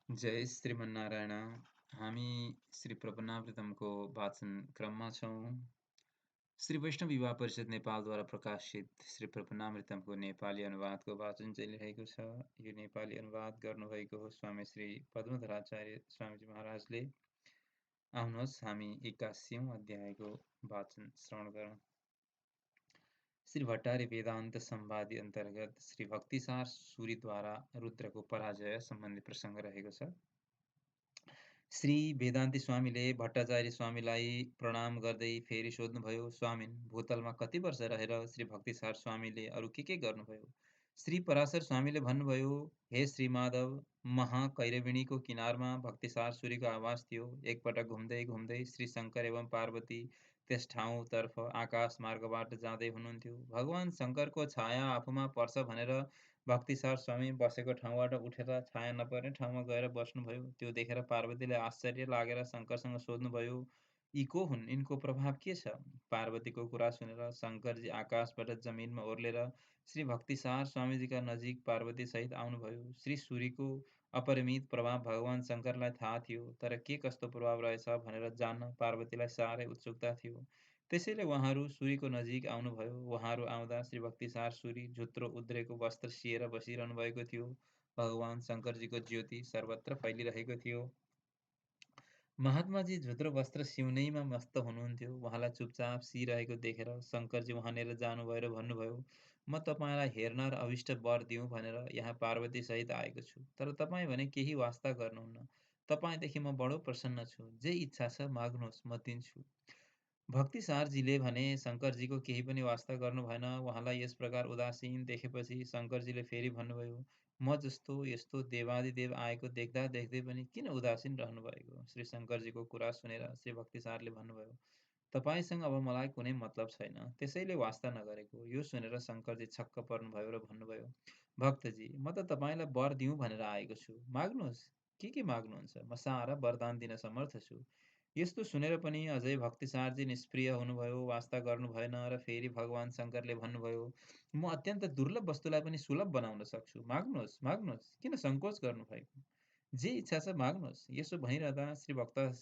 जय श्रीमन्नारायण। हामी श्री प्रपन्नावृतमको वाचन क्रममा छौँ। श्री वैष्णव युवा परिषद नेपालद्वारा प्रकाशित श्री प्रपन्नामृतमको नेपाली अनुवादको वाचन चलिरहेको छ। यो नेपाली अनुवाद गर्नुभएको हो स्वामी श्री पद्मधराचार्य स्वामीजी महाराजले। आउनुहोस् हामी 81औं अध्यायको वाचन श्रवण गरौँ। श्री भट्टार्य वेदान्त संवादी अन्तर्गत श्री भक्तिसार सूरीद्वारा रुद्रको पराजय सम्बन्धी प्रसङ्ग रहेको छ। श्री वेदान्ती स्वामीले भट्टाचार्य स्वामीलाई प्रणाम गर्दै फेरि सोध्नुभयो, स्वामिन, भूतलमा कति वर्ष रहेर श्री भक्तिसार स्वामीले अरू के गर्नुभयो? श्री पराशर स्वामीले भन्नुभयो, हे श्री माधव, महाकैरविणीको किनारमा भक्तिसार सूरीको आवास थियो। एकपटक घुम्दै घुम्दै श्री शङ्कर एवं पार्वती त्यस ठाउँतर्फ आकाश मार्गबाट जाँदै हुनुहुन्थ्यो। भगवान शङ्करको छाया आफूमा पर्छ भनेर भक्तिसार स्वामी बसेको ठाउँबाट उठेर छाया नपर्ने ठाउँमा गएर बस्नुभयो। त्यो देखेर पार्वतीले आश्चर्य लागेर शङ्करसँग सोध्नुभयो, यी को हुन्? यिनको प्रभाव के छ? पार्वतीको कुरा सुनेर शङ्करजी आकाशबाट जमिनमा ओर्लेर श्री भक्तिसार स्वामीजीका नजिक पार्वती सहित आउनुभयो। श्री सूरीको अपरिमित प्रभाव भगवान शङ्करलाई थाहा थियो, तर के कस्तो प्रभाव रहेछ भनेर जान्न पार्वतीलाई साह्रै उत्सुकता थियो। त्यसैले उहाँहरू सूरीको नजिक आउनुभयो। उहाँहरू आउँदा श्री भक्तिसार सूरी झुत्रो उद्रेको वस्त्र सिएर बसिरहनु भएको थियो। भगवान शङ्करजीको ज्योति सर्वत्र फैलिरहेको थियो। महात्माजी झुत्रो वस्त्र सिउनैमा मस्त हुनुहुन्थ्यो। उहाँलाई चुपचाप सिइरहेको देखेर शङ्करजी उहाँनिर जानुभयो र भन्नुभयो, म तपाईँलाई हेर्न र अभिष्ट वर दिउँ भनेर यहाँ पार्वती सहित आएको छु। तर तपाईँ भने केही वास्ता गर्नुहुन्न। तपाईँदेखि म बडो प्रसन्न छु। जे इच्छा छ माग्नुहोस्, म दिन्छु। भक्तिसारजीले भने शङ्करजीको केही पनि वास्ता गर्नु भएन। उहाँलाई यस प्रकार उदासीन देखेपछि शङ्करजीले फेरि भन्नुभयो, म जस्तो यस्तो देवादिदेव आएको देख्दा देख्दै पनि किन उदासीन रहनु भएको? श्री शङ्करजीको कुरा सुनेर श्री भक्तिसारले भन्नुभयो, तपाईँसँग अब मलाई कुनै मतलब छैन, त्यसैले वास्ता नगरेको। यो सुनेर शङ्करजी छक्क पर्नुभयो र भन्नुभयो, भक्तजी, म त तपाईँलाई वर दिउँ भनेर आएको छु। माग्नुहोस्, के माग्नुहुन्छ? म सारा वरदान दिन समर्थ छु। यस्तो सुनेर पनि अझै भक्तिसारजी निष्क्रिय हुनुभयो, वास्ता गर्नु भएन र फेरि भगवान शङ्करले भन्नुभयो, म अत्यन्त दुर्लभ वस्तुलाई पनि सुलभ बनाउन सक्छु। माग्नुहोस्, माग्नुहोस्, किन सङ्कोच गर्नुभएको? जे इच्छा छ माग्नुहोस्। यसो भनिरहँदा श्री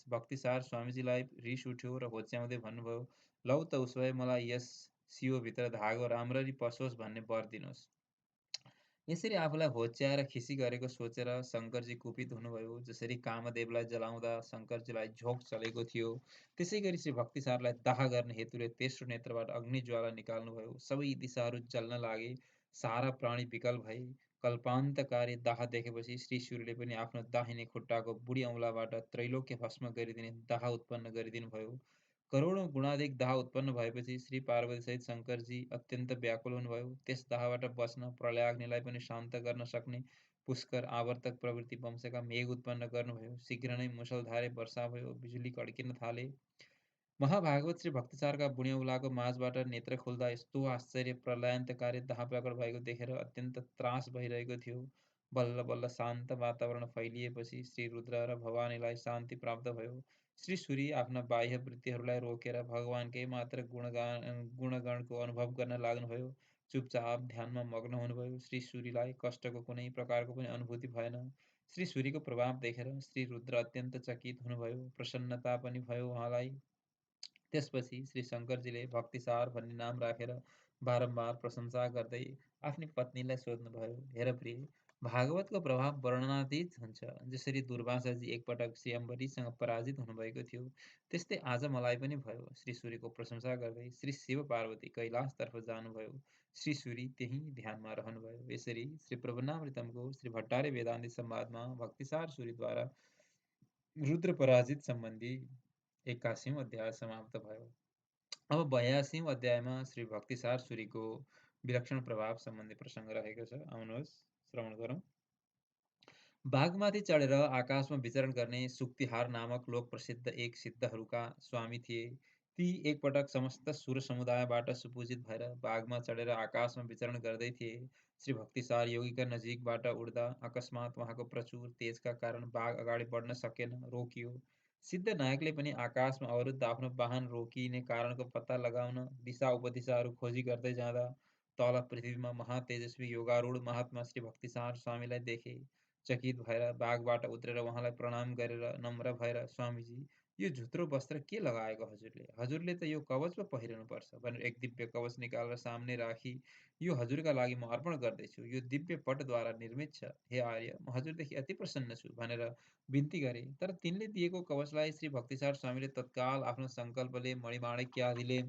भक्तिसार स्वामीजीलाई रिस उठ्यो र होच्याउँदै भन्नुभयो, लौ त उसो भए मलाई यस सियोभित्र धागो राम्ररी पसोस् भन्ने वर दिनुहोस्। यसरी आफूलाई होच्याएर खिसी गरेको सोचेर शङ्करजी कुपित हुनुभयो। जसरी कामदेवलाई जलाउँदा शङ्करजीलाई झोक चलेको थियो, त्यसै गरी श्री भक्तिसारलाई दाह गर्ने हेतुले तेस्रो नेत्रबाट अग्निज्वाला निकाल्नुभयो। सबै दिशाहरू जल्न लागे। सारा प्राणी विकल भए। कल्पान्तकारी दाह देखेपछि श्री सूर्यले पनि आफ्नो दाहिने खुट्टाको बुढी औँलाबाट त्रैलोक्य भस्म गरिदिने दाह उत्पन्न गरिदिनु भयो। करोडौं गुणाधिक दाह उत्पन्न भएपछि श्री पार्वतीसहित शङ्करजी अत्यन्त व्याकुल हुनुभयो। त्यस दाहबाट बच्न प्रलयाग्निलाई पनि शान्त गर्न सक्ने पुष्कर आवर्तक प्रवृत्ति वंशका मेघ उत्पन्न गर्नुभयो। शीघ्र नै मुसलधारे वर्षा भयो, बिजुली कड्किन थाले। महाभागवत श्री भक्तिसारका बुढी औँलाको माझबाट नेत्र खुल्दा यस्तो आश्चर्य प्रलयान्तकारी दाह प्रकट भएको देखेर अत्यन्त त्रास भइरहेको थियो। बल्ल बल्ल शान्त वातावरण फैलिएपछि श्री रुद्र र भवानीलाई शान्ति प्राप्त भयो। श्री सूर्य आफ्ना बाह्य वृत्तिहरूलाई रोकेर भगवानकै मात्र गुणगणको अनुभव गर्न लाग्नुभयो। चुपचाप ध्यानमा मग्न हुनुभयो। श्री सूर्यलाई कष्टको कुनै प्रकारको पनि अनुभूति भएन। श्री सूर्यको प्रभाव देखेर श्री रुद्र अत्यन्त चकित हुनुभयो। प्रसन्नता पनि भयो उहाँलाई। त्यसपछि श्री शङ्करजीले भक्तिसार भन्ने नाम राखेर बारम्बार प्रशंसा गर्दै आफ्नी पत्नीलाई सोध्नुभयो, हेर प्रिय, भागवतको प्रभाव वर्णनातीत हुन्छ। जसरी दुर्वासाजी एकपटक श्री अम्बरीसँग पराजित हुनुभएको थियो, त्यस्तै आज मलाई पनि भयो। श्री सूर्यको प्रशंसा गर्दै श्री शिव पार्वती कैलाशतर्फ जानुभयो। श्री सूर्य त्यही ध्यानमा रहनुभयो। यसरी श्री प्रबन्धामृतमको श्री भट्टार्य वेदान्ती संवादमा भक्तिसार सूर्यद्वारा रुद्र पराजित सम्बन्धी 81औं अध्याय समाप्त भयो। अब 82औं अध्यायमा श्री भक्तिसार सूरीको विलक्षण प्रभाव सम्बन्धी प्रसङ्ग रहेको छ। आउनुहोस् श्रवण गरौँ। बाघमाथि चढेर आकाशमा विचरण गर्ने सुक्तिहार नामक लोक प्रसिद्ध एक सिद्धहरूका स्वामी थिए। ती एकपटक समस्त सुर समुदायबाट सुपूजित भएर बाघमा चढेर आकाशमा विचरण गर्दै थिए। श्री भक्तिसार योगीका नजिकबाट उड्दा अकस्मात उहाँको प्रचुर तेजका कारण बाघ अगाडि बढ्न सकेन, रोकियो। सिद्ध नायकले पनि आकाशमा अवरुद्ध आफ्नो वाहन रोकिने कारणको पत्ता लगाउन दिशा उपदिशाहरू खोजी गर्दै जाँदा तल पृथ्वीमा महातेजस्वी योगारूढ महात्मा श्री भक्तिसार स्वामीलाई देखे। चकित भएर बाघबाट उत्रेर उहाँलाई प्रणाम गरेर नम्र भएर स्वामीजी, यो झुत्रो वस्त्र के लगाएको हजुरले? हजुरले त यो कवच पो पहिरनुपर्छ भनेर एक दिव्य कवच निकालेर सामने राखी, यो हजुरका लागि म अर्पण गर्दैछु। यो दिव्य पटद्वारा निर्मित छ। हे आर्य, म हजुरदेखि अति प्रसन्न छु भनेर बिन्ती गरे। तर तिनले दिएको कवचलाई श्री भक्तिसार स्वामीले तत्काल आफ्नो सङ्कल्पले मणिमाणिक्यादिले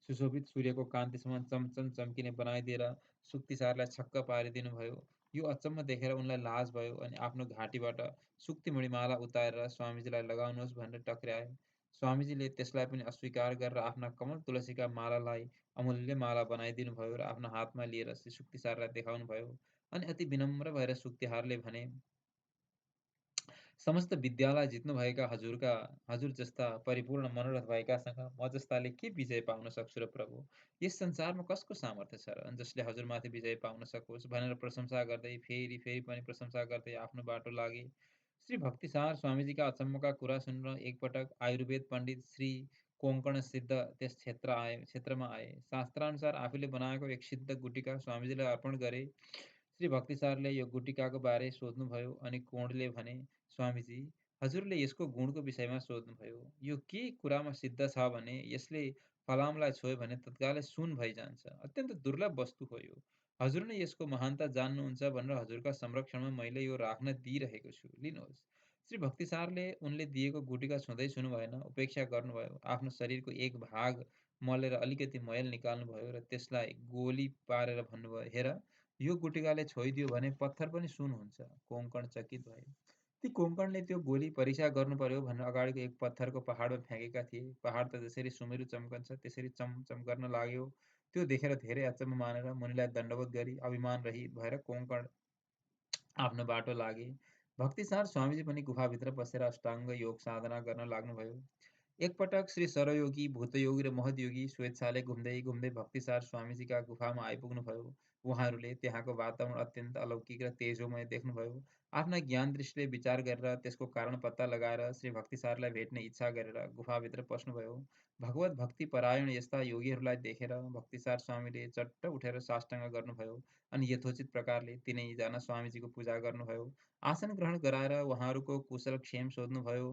सुशोभित सूर्यको कान्ति समान चमचम चम्किने बनाइदिएर सुक्तिसारलाई छक्क पारिदिनुभयो। यो अचम्म देखेर उनलाई लाज भयो अनि आफ्नो घाँटीबाट सुक्ति मणिमाला उतारेर स्वामीजीलाई लगाउनुहोस् भनेर टक्र्याए। स्वामीजीले त्यसलाई पनि अस्वीकार गरेर आफ्ना कमल तुलसीका मालालाई अमूल्य माला बनाइदिनुभयो र आफ्नो हातमा लिएर श्री सुक्तिसारलाई देखाउनुभयो। अनि अति विनम्र भएर सुक्तिहारले भने, समस्त विद्यालाई जित्नुभएका हजुर जस्ता परिपूर्ण मनोरथ भएकासँग म जस्ताले के विजय पाउन सक्छु र प्रभु? यस संसारमा कसको सामर्थ्य छ र जसले हजुरमाथि विजय पाउन सकोस् भनेर प्रशंसा गर्दै फेरि फेरि पनि प्रशंसा गर्दै आफ्नो बाटो लागे। श्री भक्तिसार स्वामीजीका अचम्मका कुरा सुनेर एकपटक आयुर्वेद पण्डित श्री कोङ्कण सिद्ध त्यस क्षेत्रमा आए। शास्त्रानुसार आफूले बनाएको एक सिद्ध गुटिका स्वामीजीलाई अर्पण गरे। श्री भक्तिसारले यो गुटिकाको बारे सोध्नुभयो अनि कोणले भने, स्वामीजी, हजुरले यसको गुणको विषयमा सोध्नुभयो। यो के कुरामा सिद्ध छ भने यसले फलामलाई छोयो भने तत्कालै सुन भइजान्छ। अत्यन्त दुर्लभ वस्तु हो यो। हजुर नै यसको महानता जान्नुहुन्छ भनेर हजुरका संरक्षणमा मैले यो राख्न दिइरहेको छु। लिनुहोस्। श्री भक्तिसारले उनले दिएको गुटिका छुँदै छुनु भएन, उपेक्षा गर्नुभयो। आफ्नो शरीरको एक भाग मलेर अलिकति मैल निकाल्नुभयो र त्यसलाई गोली पारेर भन्नुभयो, हेर, यो गुटिकाले छोइदियो भने पत्थर पनि सुन हुन्छ। कोङ्कण चकित भए। ती कोङ्कणले त्यो गोली परीक्षा गर्नु पर्यो भनेर अगाडिको एक पत्थरको पहाडमा फ्याँकेका थिए। पहाड त जसरी सुमेरु चम्कन्छ त्यसरी चमचम गर्न लाग्यो। त्यो देखेर धेरै अचम्म मानेर मुनिलाई दण्डवत गरी अभिमान रहित भएर कोङ्कण आफ्नो बाटो लागे। भक्तिसार स्वामीजी पनि गुफाभित्र पसेर अष्टाङ्ग योग साधना गर्न लाग्नुभयो। एकपटक श्री सरयोगी, भूतयोगी र महतयोगी स्वेच्छाले घुम्दै घुम्दै भक्तिसार स्वामीजीका गुफामा आइपुग्नुभयो। उहाँहरूले त्यहाँको वातावरण अत्यन्त अलौकिक र तेजोमय देख्नुभयो। आफ्ना ज्ञान दृष्टिले विचार गरेर त्यसको कारण पत्ता लगाएर श्री भक्तिसारलाई भेट्ने इच्छा गरेर गुफाभित्र पस्नुभयो। भगवत भक्ति परायण यस्ता योगीहरूलाई देखेर भक्तिसार स्वामीले चट्ट उठेर साष्टाङ्ग गर्नुभयो अनि यथोचित प्रकारले तिनैजना स्वामीजीको पूजा गर्नुभयो। आसन ग्रहण गराएर उहाँहरूको कुशल क्षेम सोध्नुभयो।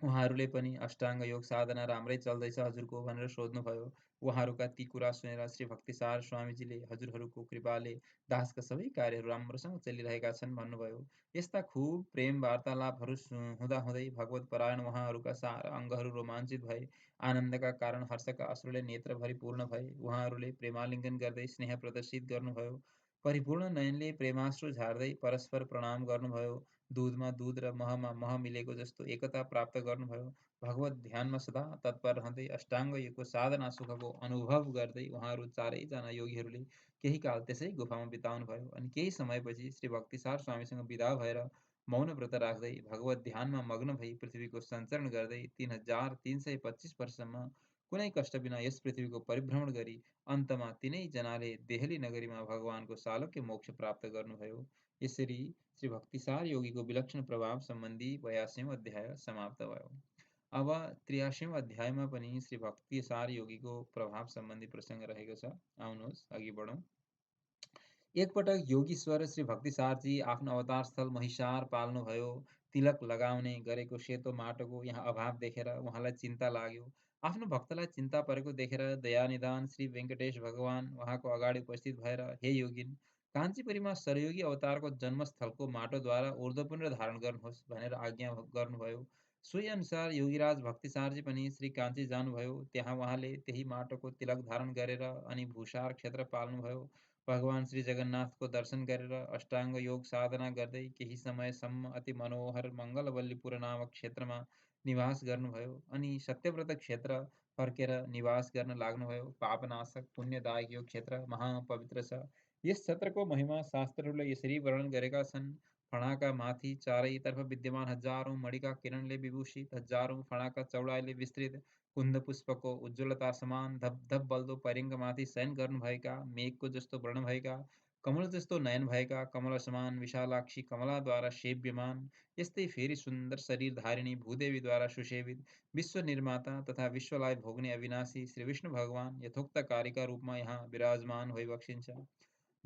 उहाँहरूले पनि अष्टाङ्ग योग साधना राम्रै चल्दैछ हजुरको भनेर सोध्नुभयो। उहाँहरूका ती कुरा सुनेर श्री भक्तिसार स्वामीजीले हजुरहरूको कृपाले दासका सबै कार्यहरू राम्रोसँग चलिरहेका छन् भन्नुभयो। यस्ता खुब प्रेम वार्तालापहरू हुँदाहुँदै भगवत परायण उहाँहरूका सारा अङ्गहरू रोमाञ्चित भए। आनन्दका कारण हर्षका अश्रुले नेत्रभरि पूर्ण भए। उहाँहरूले प्रेमालिङ्गन गर्दै स्नेह प्रदर्शित गर्नुभयो। परिपूर्ण नयनले प्रेमाश्रु झार्दै परस्पर प्रणाम गर्नुभयो। दूधमा दूध र महमा मह मिलेको जस्तो एकता प्राप्त गर्नुभयो। भगवत ध्यानमा सदा तत्पर रहँदै अष्टाङ्ग योगको साधना सुखको अनुभव गर्दै उहाँहरू चारैजना योगीहरूले केही काल त्यसै गुफामा बिताउनुभयो अनि केही समयपछि श्री भक्तिसार स्वामीसँग विदा भएर मौन व्रत राख्दै भगवत ध्यानमा मग्न भई पृथ्वीको सञ्चरण गर्दै 3325 वर्षसम्म कुनै कष्ट बिना यस पृथ्वीको परिभ्रमण गरी अन्तमा तिनैजनाले देहली नगरीमा भगवानको सालोक्य मोक्ष प्राप्त गर्नुभयो। यसरी श्री भक्तिसार योगीको विलक्षण प्रभाव सम्बन्धी 82औं अध्याय समाप्त भयो। अब 83औं अध्यायमा पनि श्री भक्तिसार योगीको प्रभाव सम्बन्धी प्रसङ्ग रहेको छ। आउनुहोस् अघि बढौँ। एकपटक योगीश्वर श्री भक्तिसारजी आफ्नो अवतार स्थल महिषार पाल्नुभयो। तिलक लगाउने गरेको सेतो माटोको यहाँ अभाव देखेर उहाँलाई चिन्ता लाग्यो। आफ्नो भक्तलाई चिन्ता परेको देखेर दयानिधान श्री वेङ्कटेश भगवान उहाँको अगाडि उपस्थित भएर, हे योगिन, काञ्चीपुरीमा सरयोगी अवतारको जन्मस्थलको माटोद्वारा ऊर्ध्वपुण्ड धारण गर्नुहोस् भनेर आज्ञा गर्नुभयो। सोही अनुसार योगीराज भक्तिसारजी पनि श्री काञ्ची जानुभयो। त्यहाँ उहाँले त्यही माटोको तिलक धारण गरेर अनि भूषार क्षेत्र पाल्नुभयो। भगवान श्री जगन्नाथको दर्शन गरेर अष्टाङ्ग योग साधना गर्दै केही समयसम्म अति मनोहर मङ्गलवल्लीपुर नामक क्षेत्रमा निवास गर्नुभयो अनि सत्यव्रत क्षेत्र फर्केर निवास गर्न लाग्नुभयो। पापनाशक पुण्यदायक यो क्षेत्र महापवित्र छ। यस क्षेत्रको महिमा शास्त्रहरूले यसरी वर्णन गरेका छन्। फणाका माथि चारैतर्फ विद्यमान हजारौं मणिका किरणले विभूषित, हजारौं फणाका चौडाइले विस्तृत, कुन्द पुष्पको उज्ज्वलता समान धप धप बल्दो परिङ्गमाथि शयन गर्नुभएका, मेघको जस्तो वर्ण भएका, कमल जस्तो नयन भएका, कमल समान विशालाक्षी कमलाद्वारा सेव्यमान, यस्तै फेरि सुन्दर शरीरधारिणी भूदेवीद्वारा सुसेवित, विश्व निर्माता तथा विश्वलाई भोग्ने अविनाशी श्री विष्णु भगवान यथोक्त कार्यका रूपमा यहाँ विराजमान भई बक्सिन्छ।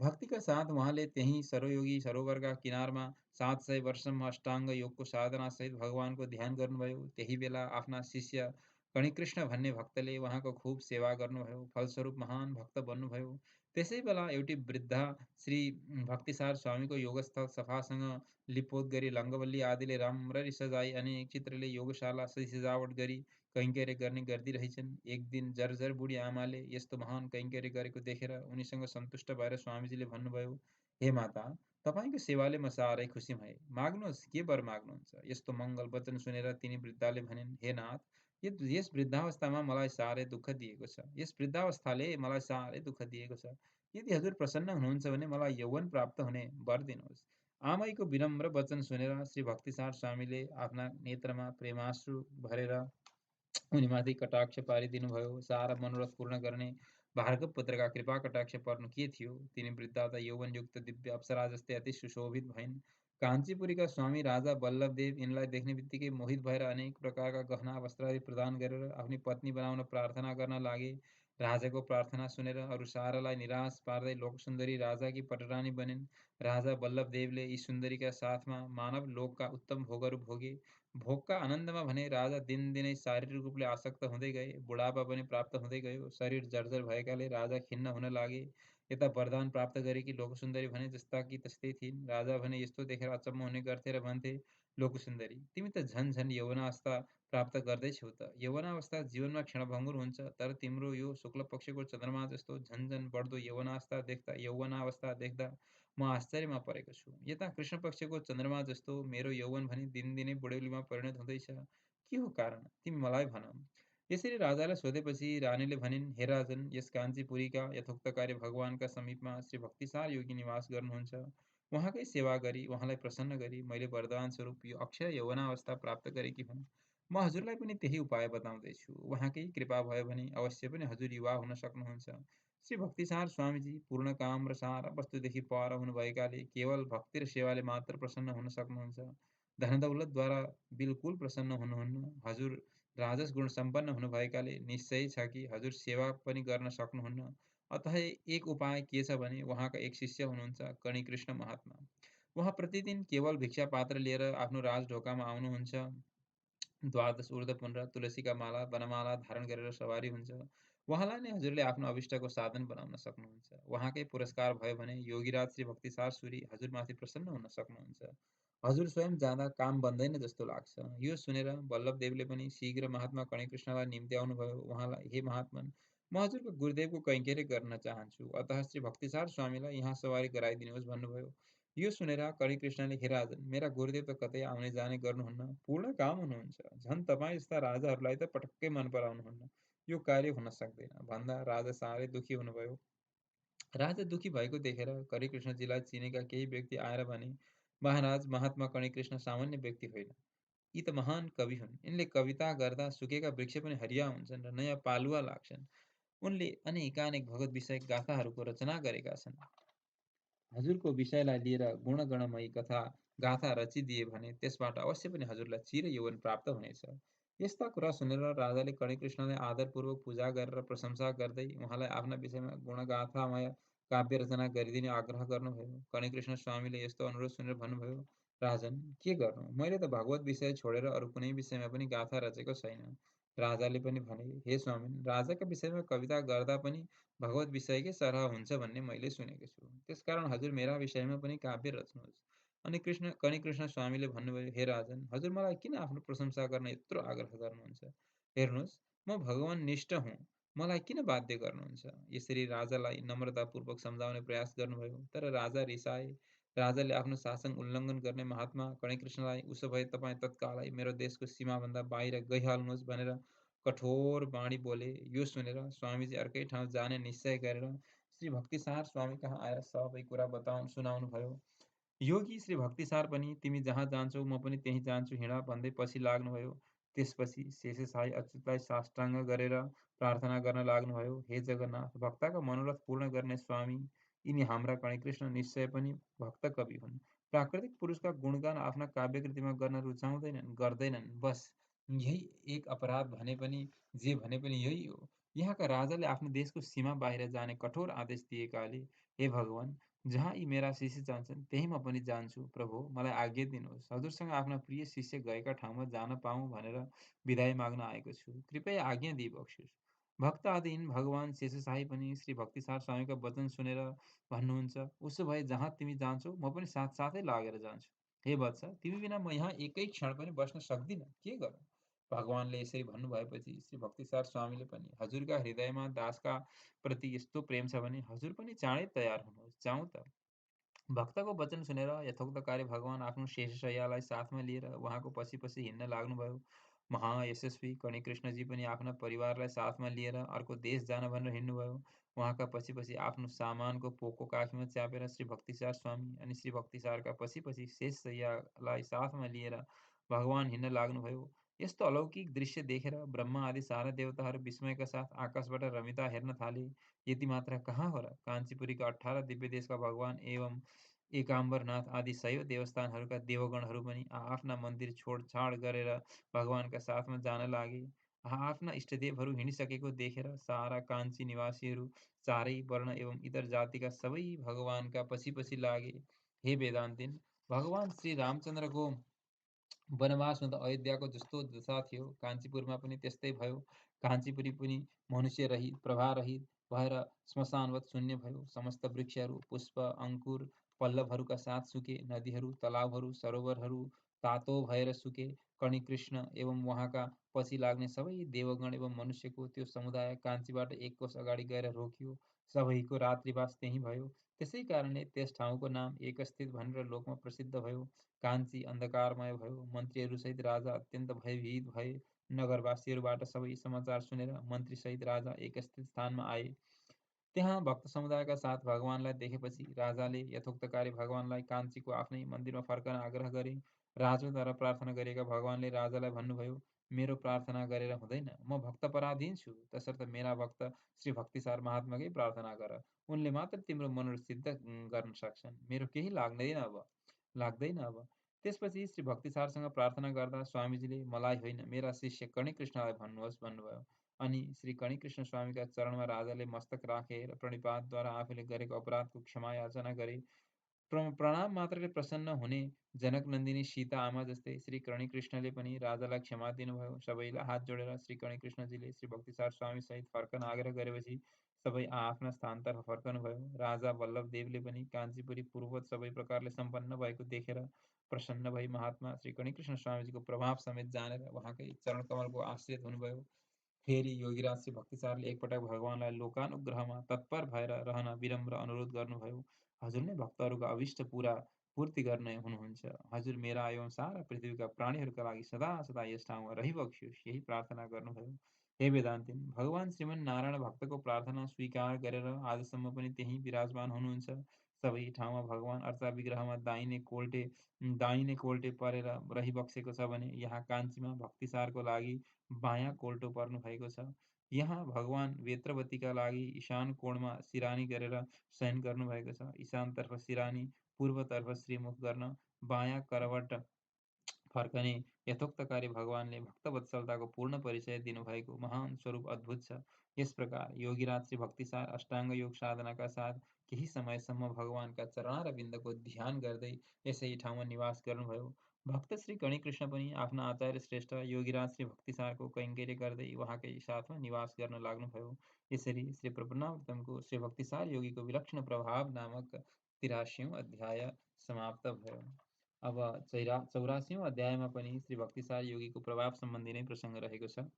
भक्तिका साथ उहाँले त्यहीँ सर्वयोगी सरोवरका किनारमा 700 वर्षसम्म अष्टाङ्ग योगको साधनासहित भगवानको ध्यान गर्नुभयो। त्यही बेला आफ्ना शिष्य कणिकृष्ण भन्ने भक्तले उहाँको खूब सेवा गर्नुभयो। फलस्वरूप महान भक्त बन्नुभयो। त्यसै बेला एउटी वृद्धा श्री भक्तिसार स्वामीको योगस्थल सफासँग लिपपोत गरी रङ्गवल्ली आदिले राम्ररी सजाई अनेक चित्रले योगशाला सजावट गरी कैंकर्य गर्ने गर्दिरहेछन्। एक दिन जर्जर बुढी आमाले यस्तो महान कैंकर्य गरेको देखेर उनीसँग सन्तुष्ट भएर स्वामीजीले भन्नुभयो, हे माता, तपाईँको सेवाले म साह्रै खुसी भएँ। माग्नुहोस्, के वर माग्नुहुन्छ? यस्तो मङ्गल वचन सुनेर तिनी वृद्धाले भनिन्, हे नाथ, यस वृद्धावस्थामा मलाई साह्रै दुःख दिएको छ। यस वृद्धावस्थाले मलाई साह्रै दुःख दिएको छ। यदि हजुर प्रसन्न हुनुहुन्छ भने मलाई यौवन प्राप्त हुने वर दिनुहोस्। आमैको विनम्र वचन सुनेर श्री भक्तिसार स्वामीले आफ्ना नेत्रमा प्रेमाश्रु भरेर उनीमाथि कटाक्ष पारिदिनुभयो। सारा मनोरथ पूर्ण गर्ने भार्गव पुत्रका कृपा कटाक्ष पर्नु के थियो? तिनी वृद्धा त यौवनयुक्त दिव्य अप्सरा जस्तै अति सुशोभित भइन्। काञ्चीपुरीका स्वामी राजा वल्लभदेव यिनलाई देख्ने बित्तिकै मोहित भएर अनेक प्रकारका गहना वस्त्रादि प्रदान गरेर आफ्नी पत्नी बनाउन प्रार्थना गर्न लागे। राजाको प्रार्थना सुनेर अरू सारालाई निराश पार्दै लोकसुन्दरी राजाकी पटरानी बनिन्। राजा वल्लभदेवले यी सुन्दरीका साथमा मानव लोकका उत्तम भोगहरू भोगे। भोगका आनन्दमा भने राजा दिनदिनै शारीरिक रूपले आसक्त हुँदै गए। बुढापा पनि प्राप्त हुँदै गयो। शरीर जर्जर भएकाले राजा खिन्न हुन लागे। यता वरदान प्राप्त गरेकी लोकसुन्दरी भने जस्ता कि तस्तै थिइन्। राजा भने यस्तो देखेर अचम्म हुने गर्थे र भन्थे, लोकसुन्दरी, तिमी त झन झन यौवनावस्था प्राप्त गर्दैछौ त। यौवनावस्था जीवनमा क्षणभङ्गुर हुन्छ, तर तिम्रो यो शुक्ल पक्षको चन्द्रमा जस्तो झन झन बढ्दो यौवनावस्था देख्दा म आश्चर्यमा परेको छु। यता कृष्ण पक्षको चन्द्रमा जस्तो मेरो यौवन भने दिनदिनै बुढौलीमा परिणत हुँदैछ। के हो कारण? तिमी मलाई भन। यसरी राजालाई सोधेपछि रानीले भनिन्, हे राजन, यस काञ्चीपुरीका यथोक्त कार्य भगवानका समीपमा श्री भक्तिसार योगी निवास गर्नुहुन्छ। उहाँकै सेवा गरी उहाँलाई प्रसन्न गरी मैले वरदान स्वरूप यो अक्षय यौवनावस्था प्राप्त गरेकी हुँ। म हजुरलाई पनि त्यही उपाय बताउँदैछु। उहाँकै कृपा भयो भने अवश्य पनि हजुर युवा हुन सक्नुहुन्छ। श्री भक्तिसार स्वामीजी पूर्ण काम र सारा वस्तुदेखि पर हुनुभएकाले केवल भक्ति र सेवाले मात्र प्रसन्न हुन सक्नुहुन्छ। धनदौलतद्वारा बिल्कुल प्रसन्न हुनुहुन्न। हजुर राजस गुण सम्पन्न हुनुभएकाले निश्चय छ कि हजुर सेवा पनि गर्न सक्नुहुन्न। अतः एक उपाय के छ भने उहाँका एक शिष्य हुनुहुन्छ कणिकृष्ण महात्मा। उहाँ प्रतिदिन केवल भिक्षा पात्र लिएर आफ्नो राजढोकामा आउनुहुन्छ। द्वादश ऊर्ध्वपुण्ड र तुलसीका माला वनमाला धारण गरेर सवारी हुन्छ। उहाँलाई नै हजुरले आफ्नो अभिष्टको साधन बनाउन सक्नुहुन्छ। उहाँकै पुरस्कार भयो भने योगीराज श्री भक्तिसार सूरी हजुरमाथि प्रसन्न हुन सक्नुहुन्छ। हजुर स्वयं जाँदा काम बन्दैन जस्तो लाग्छ। यो सुनेर वल्लभदेवले पनि शीघ्र महात्मा कणिकृष्णलाई निम्ति आउनुभयो। उहाँलाई, हे महात्मन, म हजुरको गुरुदेवको कैंकर्य गर्न चाहन्छु, अतः श्री भक्तिसार स्वामीलाई यहाँ सवारी गराइदिनुहोस् भन्नुभयो। यो सुनेर कणिकृष्णले, हे राजन, मेरा गुरुदेव त कतै आउने जाने गर्नुहुन्न, पूर्ण काम हुनुहुन्छ। झन् तपाईँ जस्ता राजाहरूलाई त पटक्कै मन पराउनुहुन्न। यो कार्य हुन सक्दैन भन्दा राजा साह्रै दुखी हुनुभयो। राजा दुखी भएको देखेर करिकृष्णजीलाई चिनेका केही व्यक्ति आएर भने, महाराज, महात्मा कणिकृष्ण सामान्य व्यक्ति होइन। यी त महान कवि हुन्। यिनले कविता गर्दा सुकेका वृक्ष पनि हरिया हुन्छन् र नयाँ पालुवा लाग्छन्। उनले अनेकानेक भगवत विषय गाथाहरूको रचना गरेका छन्। हजुरको विषयलाई लिएर गुणगणमयी कथा गाथा रचिदिए भने त्यसबाट अवश्य पनि हजुरलाई चिर यौवन प्राप्त हुनेछ। यस्ता कुरा सुनेर राजाले कणिकृष्णलाई आदरपूर्वक पूजा गरेर प्रशंसा गर्दै उहाँलाई आफ्ना विषयमा गुणगाथामय काव्य रचना गरिदिने आग्रह गर्नुभयो। कणिकृष्ण स्वामीले यस्तो अनुरोध सुनेर भन्नुभयो, राजन, के गर्नु, मैले त भगवत विषय छोडेर अरू कुनै विषयमा पनि गाथा रचेको छैन। राजाले पनि भने, हे स्वामिन, राजाका विषयमा कविता गर्दा पनि भगवत विषयकै सरह हुन्छ भन्ने मैले सुनेको छु। त्यसकारण हजुर मेरा विषयमा पनि काव्य रच्नुहोस्। अनि कणिकृष्ण स्वामीले भन्नुभयो, हे राजन, हजुर मलाई किन आफ्नो प्रशंसा गर्न यत्रो आग्रह गर्नुहुन्छ? हेर्नुहोस्, म भगवान निष्ठ हुँ। मलाई किन बाध्य गर्नुहुन्छ? यसरी राजालाई नम्रतापूर्वक सम्झाउने प्रयास गर्नुभयो, तर राजा रिसाए। राजाले आफ्नो शासन उल्लङ्घन गर्ने महात्मा कणिकृष्णलाई, उसो भए तपाईँ तत्कालै मेरो देशको सीमाभन्दा बाहिर गइहाल्नुहोस् भनेर कठोर बाणी बोले। यो सुनेर स्वामीजी अर्कै ठाउँ जाने निश्चय गरेर श्री भक्तिसार स्वामी कहाँ आएर सबै कुरा सुनाउनु भयो। योगी श्री भक्तिसार पनि, तिमी जहाँ जान्छौ म पनि त्यहीँ जान्छु हिँड भन्दै पछि लाग्नुभयो। त्यसपछि शेषशाही अच्युतलाई साष्टाङ्ग गरेर प्रार्थना गर्न लाग्नुभयो, हे जगन्नाथ, भक्तका मनोरथ पूर्ण गर्ने स्वामी, यिनी हाम्रा कणिकृष्ण निश्चय पनि भक्त कवि हुन्। प्राकृतिक पुरुषका गुणगान आफ्ना काव्यकृतिमा गर्न रुचाउँदैनन्, गर्दैनन्। बस यही एक अपराध भने पनि जे भने पनि यही हो। यहाँका राजाले आफ्नो देशको सीमा बाहिर जाने कठोर आदेश दिएकाले, हे भगवान, जहाँ यी मेरा शिष्य जान्छन्, त्यहीँ म पनि जान्छु। प्रभु, मलाई आज्ञा दिनुहोस्। हजुरसँग आफ्ना प्रिय शिष्य गएका ठाउँमा जान पाऊँ भनेर बिदाई माग्न आएको छु। कृपया आज्ञा दिइबक्सियोस्। भक्त आदिन भगवान् शेषशाही पनि श्री भक्तिसार स्वामीका वचन सुनेर भन्नुहुन्छ, उसो भए जहाँ तिमी जान्छौ, म पनि साथसाथै लागेर जान्छु। हे वत्स, तिमी बिना म यहाँ एकै क्षण पनि बस्न सक्दिनँ। के गरौँ? भगवानले यसरी भन्नुभएपछि श्री भक्तिसार स्वामीले पनि हजुरका हृदयमा दासका प्रति यस्तो प्रेम छ भने हजुर पनि चाँडै तयार हुनुहोस्। जाउँ त। भक्तको वचन सुनेर यथोक्तकारी भगवान आफ्नो शेषशय्यालाई साथमा लिएर उहाँको पछि पछि हिँड्न लाग्नुभयो। महायशस्वी कणिकृष्णजी पनि आफ्ना परिवारलाई साथमा लिएर अर्को देश जान भनेर हिँड्नुभयो। उहाँका पछि पछि आफ्नो सामानको पोको काखीमा च्यापेर श्री भक्तिसार स्वामी अनि श्री भक्तिसारका पछि पछि शेषशय्यालाई साथमा लिएर भगवान हिँड्न लाग्नुभयो। यस्तो अलौकिक दृश्य देखेर ब्रह्मा आदि सारा देवताहरू विस्मयका साथ आकाशबाट रमिता हेर्न थाले। यति मात्र कहाँ हो र, काञ्चीपुरीका 18 दिव्य देशका भगवान एवं एकाम्बरनाथ आदि शैव देवस्थानहरूका देवगणहरू पनि आआफ्ना मन्दिर छोडछाड गरेर भगवानका साथमा जान लागे। आआफ्ना इष्टदेवहरू हिँडिसकेको देखेर सारा काञ्ची निवासीहरू चारै वर्ण एवं इतर जातिका सबै भगवानका पछि पछि लागे। हे वेदान्तिन, भगवान श्री रामचन्द्रको वनवास हुँदा अयोध्याको जस्तो दशा थियो, काञ्चीपुरमा पनि त्यस्तै भयो। काञ्चीपुरी पनि मनुष्यरहित, प्रभारहित भएर श्मशानवत् शून्य भयो। समस्त वृक्षहरू, पुष्प, अङ्कुर, पल्लवहरूका साथ सुके। नदीहरू, तलाउहरू, सरोवरहरू तातो भएर सुके। कणिकृष्ण एवं उहाँका पछि लाग्ने सबै देवगण एवं मनुष्यको त्यो समुदाय काञ्चीबाट एक कोस अगाडि गएर रोकियो। सबैको रात्रिवास त्यहीँ भयो। त्यसै कारणले त्यस ठाउँको नाम एकस्थित भनेर लोकमा प्रसिद्ध भयो। काञ्ची अन्धकारमय भयो। मन्त्रीहरूसहित राजा अत्यन्त भयभीत भए। नगरवासीहरूबाट सबै समाचार सुनेर मन्त्रीसहित राजा एकस्थित स्थानमा आए। त्यहाँ भक्त समुदायका साथ भगवानलाई देखेपछि राजाले यथोक्तकारी भगवानलाई काञ्चीको आफ्नै मन्दिरमा फर्कन आग्रह गरे। राजाद्वारा प्रार्थना गरिएका भगवानले राजालाई भन्नुभयो, मेरो प्रार्थना गरेर हुँदैन, म भक्त पराधीन छु, तसर्थ मेरा भक्त श्री भक्तिसार महात्माकै प्रार्थना गर। उनले मात्र तिम्रो मनोरथ सिद्ध गर्न सक्छन्। मेरो केही लाग्दैन अब। त्यसपछि श्री भक्तिसारसँग प्रार्थना गर्दा स्वामीजीले मलाई होइन, मेरा शिष्य कणिकृष्णलाई भन्नुहोस् भन्नुभयो। अनि श्री कणिकृष्ण स्वामीका चरणमा राजाले मस्तक राखेर प्रणिपातद्वारा आफूले गरेको अपराधको क्षमा याचना गरे। प्रणाम मात्रले प्रसन्न हुने जनकनन्दिनी सीता आमा जस्तै श्री कणिकृष्णले पनि राजालाई क्षमा दिनुभयो। सबैलाई हात जोडेर श्री कणिकृष्णजीले श्री भक्तिसार स्वामीसहित फर्कन आग्रह गरेपछि सबै आआफ्ना स्थानतर्फ फर्कनुभयो। राजा वल्लभदेवले पनि काञ्चीपुरी पूर्ववत् सबै प्रकारले सम्पन्न भएको देखेर प्रसन्न भई महात्मा श्री कणिकृष्ण स्वामीजीको प्रभाव समेत जानेर उहाँकै चरणकमलको आश्रित हुनुभयो। फेरि योगीराज श्री भक्तिसारले एकपटक भगवानलाई लोकानुग्रहमा तत्पर भएर रहन विनम्र अनुरोध गर्नुभयो। हजुर नै भक्तहरूको अभिष्ट पूर्ति गर्ने हुनुहुन्छ। हजुर मेरा एवं सारा पृथ्वीका प्राणीहरूका लागि सदा सदा यस ठाउँमा रहिबक्सियोस्, यही प्रार्थना गर्नुभयो। हे वेदान्तिन, भगवान श्रीमन नारायण भक्तको प्रार्थना स्वीकार गरेर आजसम्म पनि त्यहीँ विराजमान हुनुहुन्छ। सबै ठाउँमा भगवान अर्चा विग्रहमा दाहिने कोल्टे परेर रहिबक्सेको छ भने यहाँ काञ्चीमा भक्तिसारको लागि बायाँ कोल्टो पर्नुभएको छ। यहाँ भगवान वेत्रवतीका लागि ईशान कोणमा सिरानी गरेर शयन गर्नुभएको छ। ईशानतर्फ सिरानी, पूर्वतर्फ श्रीमुख गर्न बायाँ करवट फर्कने यथोक्तकारी भगवानले भक्तवत्सलताको पूर्ण परिचय दिनुभएको महान स्वरूप अद्भुत छ। यस प्रकार योगीराज श्री भक्तिसार अष्टाङ्ग योग साधनाका साथ केही समयसम्म भगवानका चरणारविन्दको ध्यान गर्दै यसै ठाउँमा निवास गर्नुभयो। भक्त श्री कणिकृष्ण पनि आफ्ना आचार्य श्रेष्ठ योगीराज श्री भक्तिसारको कैङ्कर्य गर्दै उहाँकै साथमा निवास गर्न लाग्नुभयो। यसरी श्री प्रपन्नावृतमको श्री भक्तिसार योगीको विलक्षण प्रभाव नामक 83औं अध्याय समाप्त भयो। अब 84औं अध्यायमा पनि श्री भक्तिसार योगीको प्रभाव सम्बन्धी नै प्रसङ्ग रहेको छ।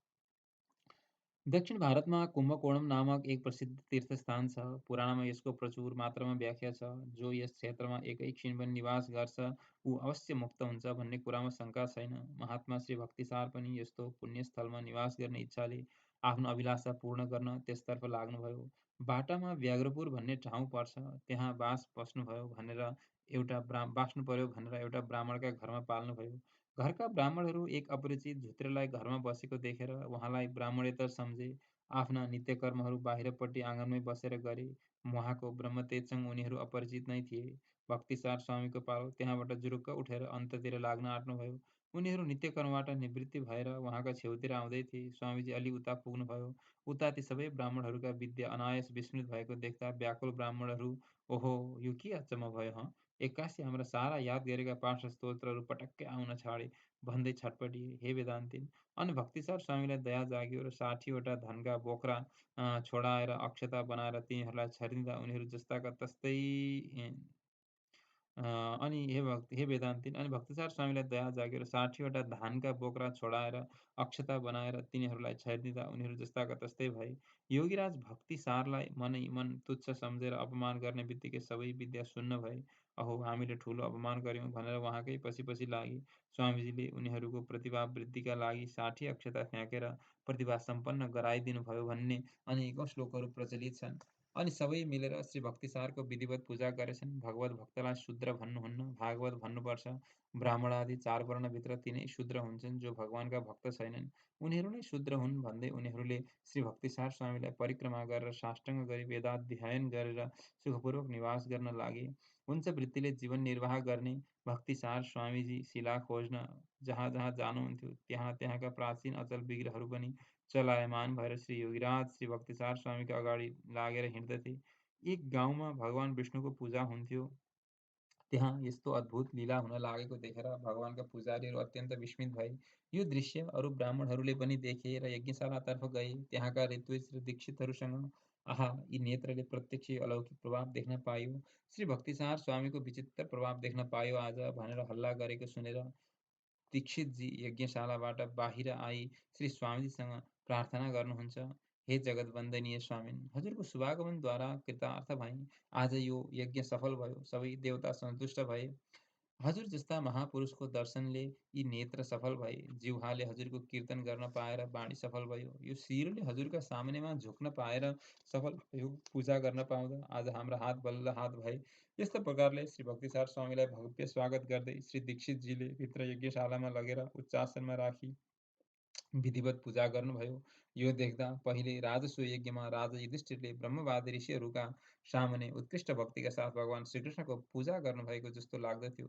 दक्षिण भारतमा कुम्भकोणम नामक एक प्रसिद्ध तीर्थस्थान छ। पुराणमा यसको प्रचुर मात्रामा व्याख्या छ। जो यस क्षेत्रमा एकै क्षण पनि निवास गर्छ ऊ अवश्य मुक्त हुन्छ भन्ने कुरामा शङ्का छैन। महात्मा श्री भक्तिसार पनि यस्तो पुण्यस्थलमा निवास गर्ने इच्छाले आफ्नो अभिलाषा पूर्ण गर्न त्यसतर्फ लाग्नुभयो। बाटामा व्याघ्रपुर भन्ने ठाउँ पर्छ, त्यहाँ बाँच्नु पर्यो भनेर एउटा ब्राह्मणका घरमा पाल्नुभयो। घरका ब्राह्मणहरू एक अपरिचित झुत्रेलाई घरमा बसेको देखेर उहाँलाई ब्राह्मणेतर सम्झे। आफ्ना नित्यकर्महरू बाहिरपट्टि आँगनमै बसेर गरे। उहाँको ब्रह्मतेजसँग उनीहरू अपरिचित नै थिए। भक्तिसार स्वामीको पालो त्यहाँबाट जुरुक्क उठेर अन्ततिर लाग्न आँट्नुभयो। उनीहरू नित्यकर्मबाट निवृत्ति भएर उहाँका छेउतिर आउँदै थिए। स्वामीजी अलि उता पुग्नुभयो। उता ती सबै ब्राह्मणहरूका विद्या अनायास विस्मृत भएको देख्दा व्याकुल ब्राह्मणहरू ओहो! यो के अचम्म भयो हँ? एक्कासि हाम्रा सारा याद गरेका पाठ र स्तोत्रहरू पटक्कै आउन छाडे भन्दै छटपटिए। हे वेदान्तिन! अनि भक्तिसार स्वामीलाई दया जाग्यो र ६० वटा धनका बोक्रा छोडाएर अक्षता बनाएर तिनीहरूलाई छरिदिँदा उनीहरू जस्ताका तस्तै अ, अनि हे वेदान्तिन अनि भक्तसार स्वामीलाई दया जागेर ६० वटा धानका बोक्रा छोडाएर अक्षता बनाएर तिनीहरूलाई छाडिदिँदा उनीहरू जस्ताका तस्तै भए। योगीराज भक्तिसारलाई मनैमन तुच्छ सम्झेर अपमान गर्ने बित्तिकै सबै विद्या शून्य भए। अहो! हामीले ठूलो अपमान गर्यौँ भनेर उहाँकै पछि लागे। स्वामीजीले उनीहरूको प्रतिभा वृद्धिका लागि ६० अक्षता फ्याँकेर प्रतिभा सम्पन्न गराइदिनुभयो भन्ने अनेकौँ श्लोकहरू प्रचलित छन्। अनि सबै मिलेर श्री भक्तिसारको विधिवत् पूजा गरेछन्। भगवत भक्तलाई शूद्र भन्नुहुन्न, भागवत भन्नुपर्छ। ब्राह्मण आदि 4 वर्णभित्र तिनै शूद्र हुन्छन् जो भगवानका भक्त छैनन्। उनीहरू नै शूद्र हुन् भन्दै उनीहरूले श्री भक्तिसार स्वामीलाई परिक्रमा गरेर साष्टाङ्ग गरी वेदाध्ययन गरेर सुखपूर्वक निवास गर्न लागे। उच्च वृत्तिले जीवन निर्वाह गर्ने भक्तिसार स्वामीजी शिला खोज्न जहाँ जहाँ जानुहुन्थ्यो त्यहाँ त्यहाँका प्राचीन अचल विग्रहहरू पनि चलायमान भएर श्री योगीराज श्री भक्तिसार स्वामीका अगाडि लागेर हिँड्दथे। एक गाउँमा भगवान विष्णुको पूजा हुन्थ्यो। त्यहाँ यस्तो अद्भुत लीला हुन लागेको देखेर भगवानका पुजारीहरू अत्यन्त विस्मित भए। यो दृश्य अरू ब्राह्मणहरूले पनि देखे र यज्ञशालातर्फ गए। त्यहाँका ऋत्विज र दीक्षितहरूसँग आहा! यी नेत्रले प्रत्यक्ष अलौकिक प्रभाव देख्न पाइयो। श्री भक्तिसार स्वामीको विचित्र प्रभाव देख्न पाइयो आज भनेर हल्ला गरेको सुनेर दीक्षितजी यज्ञशालाबाट बाहिर आई श्री स्वामीजीसँग प्रार्थना गर्नुहुन्छ। हे जगद्वन्दनीय स्वामिन्! हजुरको शुभागमनद्वारा कृतार्थ भएँ। आज यो यज्ञ सफल भयो। सबै देवता सन्तुष्ट भए। हजुर जस्ता महापुरुषको दर्शनले यी नेत्र सफल भए। जिह्वाले हजुरको कीर्तन गर्न पाएर वाणी सफल भयो। यो शिरले हजुरका सामुन्नेमा झुक्न पाएर सफल भयो। पूजा गर्न पाउँदा आज हाम्रा हात बल्ल हात भए। यस्तो प्रकारले श्री भक्तिसार स्वामीलाई भव्य स्वागत गर्दै श्री दीक्षितजीले भित्र यज्ञशालामा लगेर उच्च आसनमा राखी विधिवत् पूजा गर्नुभयो। यो देख्दा पहिले राजसूय यज्ञमा राजा युधिष्ठिरले ब्रह्मवादी ऋषिहरूका सामुन्ने उत्कृष्ट भक्तिका साथ भगवान श्रीकृष्णको पूजा गर्नुभएको जस्तो लाग्दथ्यो।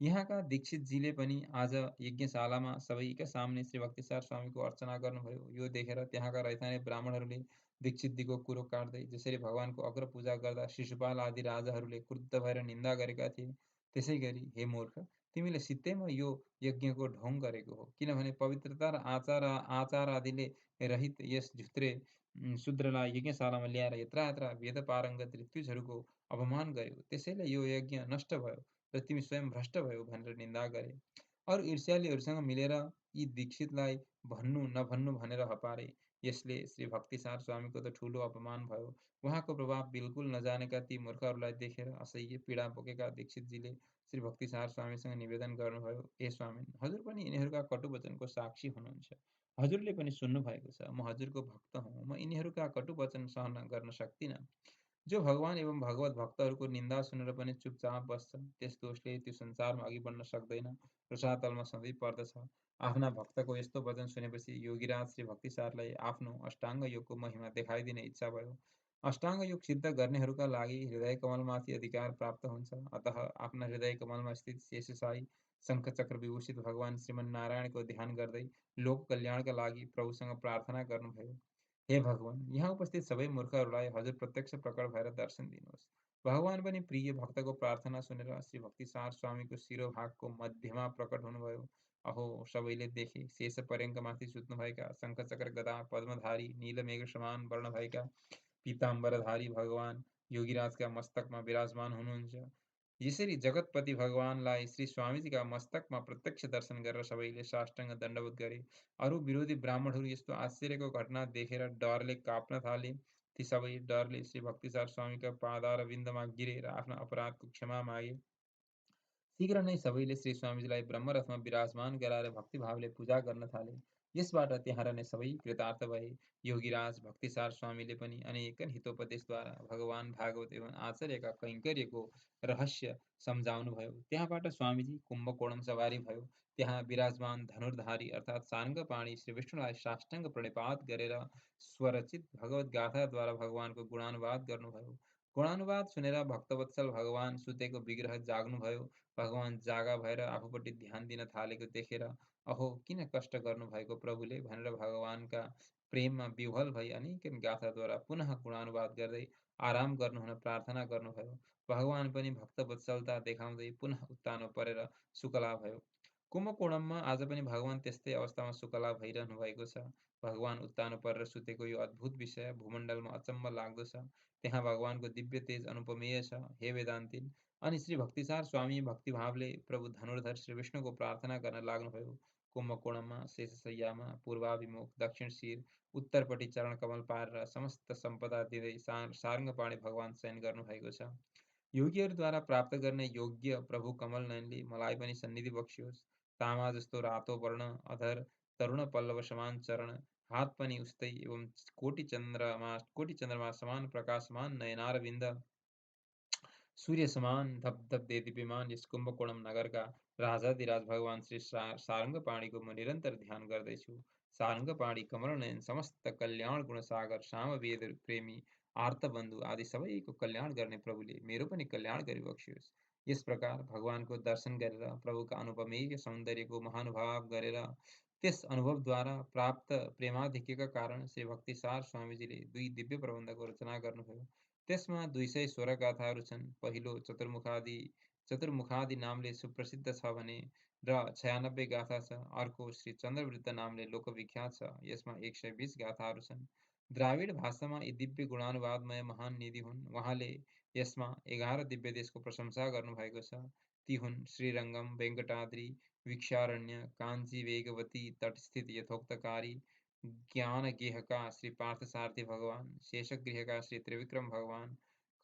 यहाँका दीक्षितजीले पनि आज यज्ञशालामा सबैका सामुन्ने श्री भक्तिसार स्वामीको अर्चना गर्नुभयो। यो देखेर त्यहाँका रैथाने ब्राह्मणहरूले दीक्षितजीको कुरो काट्दै जसरी भगवानको अग्र पूजा गर्दा शिशुपाल आदि राजाहरूले क्रुद्ध भएर निन्दा गरेका थिए, त्यसैगरी हे मूर्ख, तिमीले सित्तैमा यो यज्ञको ढोङ गरेको हो। किनभने पवित्रता र आचार आदिले रहित यस झुत्रे शूद्रलाई यज्ञशालामा ल्याएर यत्र यत्र वेदपारङ्गत ऋत्विजहरूको अपमान गर्यो। त्यसैले यो यज्ञ नष्ट भयो र तिमी स्वयं भ्रष्ट भयो भनेर निन्दा गरे। अरू ईर्ष्यालुहरूसँग मिलेर यी दीक्षितलाई भन्नु नभन्नु भनेर हपारे। यसले श्री भक्तिसार स्वामीको त ठूलो अपमान भयो। उहाँको प्रभाव बिल्कुल नजानेका ती मूर्खहरूलाई देखेर असह्य पीडा बोकेका दीक्षितजीले श्री भक्तिसार स्वामीसँग निवेदन गर्नुभयो, हे स्वामिन्, हजुर पनि यिनीहरूका कटु वचनको साक्षी हुनुहुन्छ। हजुरले पनि सुन्नुभएको छ। म हजुरको भक्त हुँ। म यिनीहरूका कटु वचन सहन गर्न सक्दिनँ। जो भगवान एवं भगवत भक्तहरूको निन्दा सुनेर पनि चुपचाप बस्छ, त्यस दोषले त्यो संसारमा अघि बढ्न सक्दैन, रसातलमा सधैँ पर्दछ। आफ्ना भक्तको यस्तो वचन सुनेपछि योगीराज श्री भक्तिसारलाई आफ्नो अष्टाङ्ग योगको महिमा देखाइदिने इच्छा भयो। अष्टाङ्ग योग सिद्ध गर्नेहरूका लागि हृदय कमलमाथि अधिकार प्राप्त हुन्छ। अतः आफ्ना हृदय कमलमा स्थित शेषशायी शङ्खचक्र विभूषित भगवान श्रीमन्नारायणको ध्यान गर्दै लोक कल्याणका लागि प्रभुसँग प्रार्थना गर्नुभयो। हे भगवान, यहाँ उपस्थित सबै मूर्खहरूलाई हजुर प्रत्यक्ष प्रकट भएर दर्शन दिनुहोस्। भगवान पनि प्रिय भक्तको प्रार्थना सुनेर श्री भक्तिसार स्वामीको शिरोभागको मध्यमा प्रकट हुनुभयो। अहो! सबैले देखे शेष पर्यङ्कमाथि सुत्नुभएका शङ्खचक्र गदा पद्मधारी नीलमेघ समान वर्ण भएका पीताम्बरधारी भगवान योगीराजका मस्तकमा विराजमान हुनुहुन्छ। यसरी जगतपति भगवानलाई श्री स्वामीजीका मस्तकमा प्रत्यक्ष दर्शन गरेर सबैले साष्टाङ्ग दण्डवत गरे। अरू विरोधी ब्राह्मणहरू यस्तो आश्चर्यको घटना देखेर डरले काप्न थाले। ती सबै डरले श्री भक्तिसार स्वामीका पादारविन्दमा गिरे र आफ्ना अपराधको क्षमा मागे। शीघ्र नै सबैले श्री स्वामीजीलाई ब्रह्मरथमा विराजमान गराएर भक्तिभावले पूजा गर्न थाले। यसबाट त्यहाँ रहने सबै कृतार्थ भए। योगीराज भक्तिसार स्वामीले पनि अनेकन हितोपदेशद्वारा भगवान भागवत एवं आचार्यका कैङ्कर्यको रहस्य सम्झाउनुभयो। त्यहाँबाट स्वामीजी कुम्भकोणम सवारी भयो। त्यहाँ विराजमान धनुर्धारी अर्थात् सारङ्गपाणी श्री विष्णुलाई साष्टाङ्ग प्रणिपात गरेर स्वरचित भगवत गाथाद्वारा भगवानको गुणानुवाद गर्नुभयो। गुणानुवाद सुनेर भक्तवत्सल भगवान सुतेको विग्रह जाग्नुभयो। भगवान जागा भएर आफूपट्टि ध्यान दिन थालेको देखेर अहो किन कष्ट गर्नुभएको प्रभुले भनेर भगवानका प्रेममा विह्वल भई अनेक गाथाद्वारा पुनः गुणानुवाद गर्दै आराम गर्नुहुन प्रार्थना गर्नुभयो। भगवान पनि भक्तवत्सलता देखाउँदै पुनः उत्तानो परेर सुकला भयो। कुम्भकोणममा आज पनि भगवान त्यस्तै अवस्थामा सुकला भइरहनु भएको छ। भगवान उत्तानो परेर सुतेको यो अद्भुत विषय भूमण्डलमा अचम्म लाग्दो छ। त्यहाँ भगवानको दिव्य तेज अनुपमेय छ। हे वेदान्तिन! अनि श्री भक्तिसार स्वामी भक्तिभावले प्रभु धनुर्धर श्री विष्णुको प्रार्थना गर्न लाग्नुभयो। कुम्भकोणममा शेषशय्यामा पूर्वाभिमुख दक्षिण शिर उत्तरपट्टि चरण कमल पारेर समस्त सम्पदा दिँदै सारङ्गपाणी भगवान शयन गर्नुभएको छ। योगीहरूद्वारा प्राप्त गर्ने योग्य प्रभु कमल नयनले मलाई पनि सन्निधि बक्सियोस्। तामा जस्तो रातो वर्ण, अधर तरुण पल्लव समान चरण, हात पनि उस्तै एवं कोटि चन्द्रमा समान प्रकाशमान नयनारविन्द, सूर्य समान धपधप देदीप्यमान यस कुम्भकोणम नगरका राजाधिराज भगवान श्री सारङ्गपाणीको म निरन्तर ध्यान गर्दैछु। सारङ्गपाणी कमलनयन समस्त कल्याण गुणसागर सामवेद प्रेमी आर्तबन्धु आदि सबैको कल्याण गर्ने प्रभुले मेरो पनि कल्याण गरिबक्सियोस्। यस प्रकार भगवानको दर्शन गरेर प्रभुका अनुपमेय सौन्दर्यको महानुभाव गरेर त्यस अनुभवद्वारा प्राप्त प्रेमाधिक्यका कारण श्री भक्तिसार स्वामीजीले दुई दिव्य प्रबन्धको रचना गर्नुभयो। त्यसमा 216 गाथाहरू छन्। पहिलो चतुर्मुखादि नामले सुप्रसिद्ध छ भने र 96 गाथा छ। अर्को श्री चन्द्रवृत्त नामले लोकविख्यात छ। यसमा 120 गाथाहरू छन्। द्राविड भाषामा यी दिव्य गुणानुवादमय महान निधि हुन्। उहाँले यसमा 11 दिव्य देशको प्रशंसा गर्नुभएको छ। ती हुन् श्रीरङ्गम, वेङ्कटाद्रि, वीक्षारण्य, काञ्ची वेगवती तटस्थित यथोक्तकारी, ज्ञानगेहका श्री पार्थसारथी भगवान, शेषगृहका श्री त्रिविक्रम भगवान,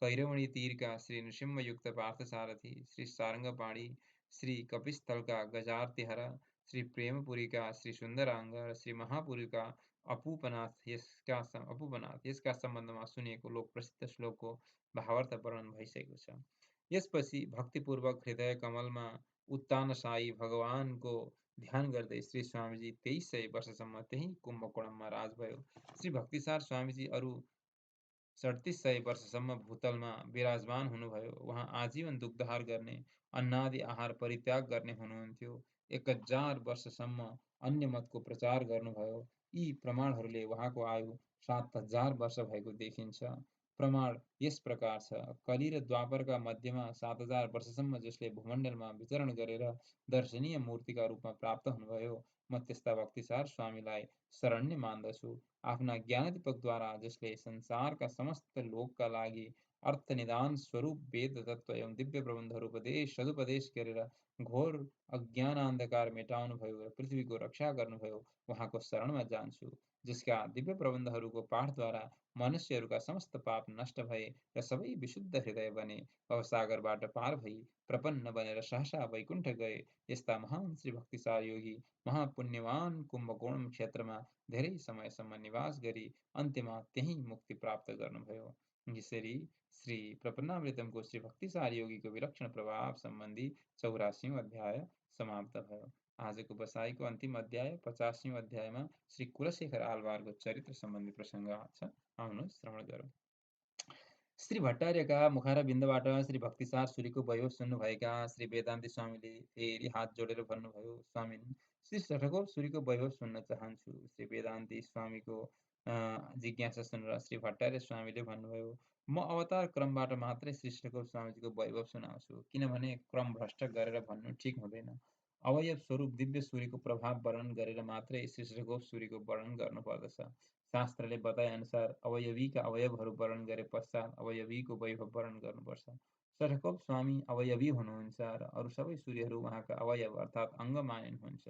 कैरवणी तीरका श्री नृसिंहयुक्त पार्थसारथी, श्री सारंगपाणी, श्री कपिस्थलका गजार्तिहर, श्री प्रेमपुरीका श्री सुन्दराङ्ग र श्री महापुरीका अपूपनाथ यसका सम्बन्धमा सुनिएको लोकप्रसिद्ध श्लोकको भावार्थ वर्णन भइसकेको छ। यसपछि भक्तिपूर्वक हृदय कमलमा उत्तानशाही भगवानको ध्यान गर्दै श्री स्वामीजी 2300 वर्षसम्म त्यही कुम्भकोणममा राज भयो। श्री भक्तिसार स्वामीजी अरू 3700 वर्षसम्म भूतलमा विराजमान हुनुभयो। उहाँ आजीवन दुग्धाहार गर्ने, अन्नादि आहार परित्याग गर्ने हुनुहुन्थ्यो। 1000 वर्षसम्म अन्य मतको प्रचार गर्नुभयो। यी प्रमाणहरूले उहाँको आयु 7000 वर्ष भएको देखिन्छ। प्रमाण यस प्रकार छ। कली र द्वापरका मध्यमा 7000 वर्षसम्म जसले भूमण्डलमा विचरण गरेर दर्शनीय मूर्तिका रूपमा प्राप्त हुनुभयो, म त्यस्ता भक्तिसार स्वामीलाई शरण्य मान्दछु। आफ्ना ज्ञानदीपकद्वारा जसले संसारका समस्त लोकका लागि अर्थनिदान स्वरूप वेद तत्व एवं दिव्य प्रबन्धहरू सदुपदेश गरेर घोर अज्ञानान्धकार मेटाउनुभयो र पृथ्वीको रक्षा गर्नुभयो, उहाँको शरणमा जान्छु। जसका दिव्य प्रबन्धहरूको पाठद्वारा मनुष्यहरूका समस्त पाप नष्ट भए र सबै विशुद्ध हृदय बने, भवसागरबाट पार भई प्रपन्न बनेर सहसा वैकुण्ठ गए, यस्ता महान श्री भक्तिसार योगी महापुण्यवान कुम्भकोणम क्षेत्रमा धेरै समयसम्म निवास गरी अन्त्यमा त्यही मुक्ति प्राप्त गर्नुभयो। यसरी श्री प्रपन्नामृतमको श्री भक्तिसार योगीको विलक्षण प्रभाव सम्बन्धी 84औं अध्याय समाप्त भयो। आजको बसाइको अन्तिम अध्याय 50औं अध्यायमा श्री कुलशेखर आलवारको चरित्र सम्बन्धी प्रसङ्ग छ। आउनुहोस् श्रवण गरौँ। श्री भट्टार्यका मुखारविन्दबाट श्री भक्तिसार सूरीको वैभव सुन्नुभएका श्री वेदान्ती स्वामीले फेरि हात जोडेर भन्नुभयो, स्वामिन, श्री शठकोप सूरीको वैभव सुन्न चाहन्छु। श्री वेदान्ती स्वामीको जिज्ञासा सुनेर श्री भट्टार्य स्वामीले भन्नुभयो, म अवतार क्रमबाट मात्रै श्री शठकोप स्वामीजीको वैभव सुनाउँछु, किनभने क्रम भ्रष्ट गरेर भन्नु ठिक हुँदैन। अवयव स्वरूप दिव्य सूरीको प्रभाव वर्णन गरेर मात्रै श्री शठकोप सूरीको वर्णन गर्नुपर्दछ। शास्त्रले बताए अनुसार अवयवीका अवयवहरू वर्णन गरे पश्चात अवयवीको वैभव वर्णन गर्नुपर्छ। शठकोप स्वामी अवयवी हुनुहुन्छ र अरू सबै सूर्यहरू उहाँका अवयव अर्थात् अङ्ग मानिनुहुन्छ।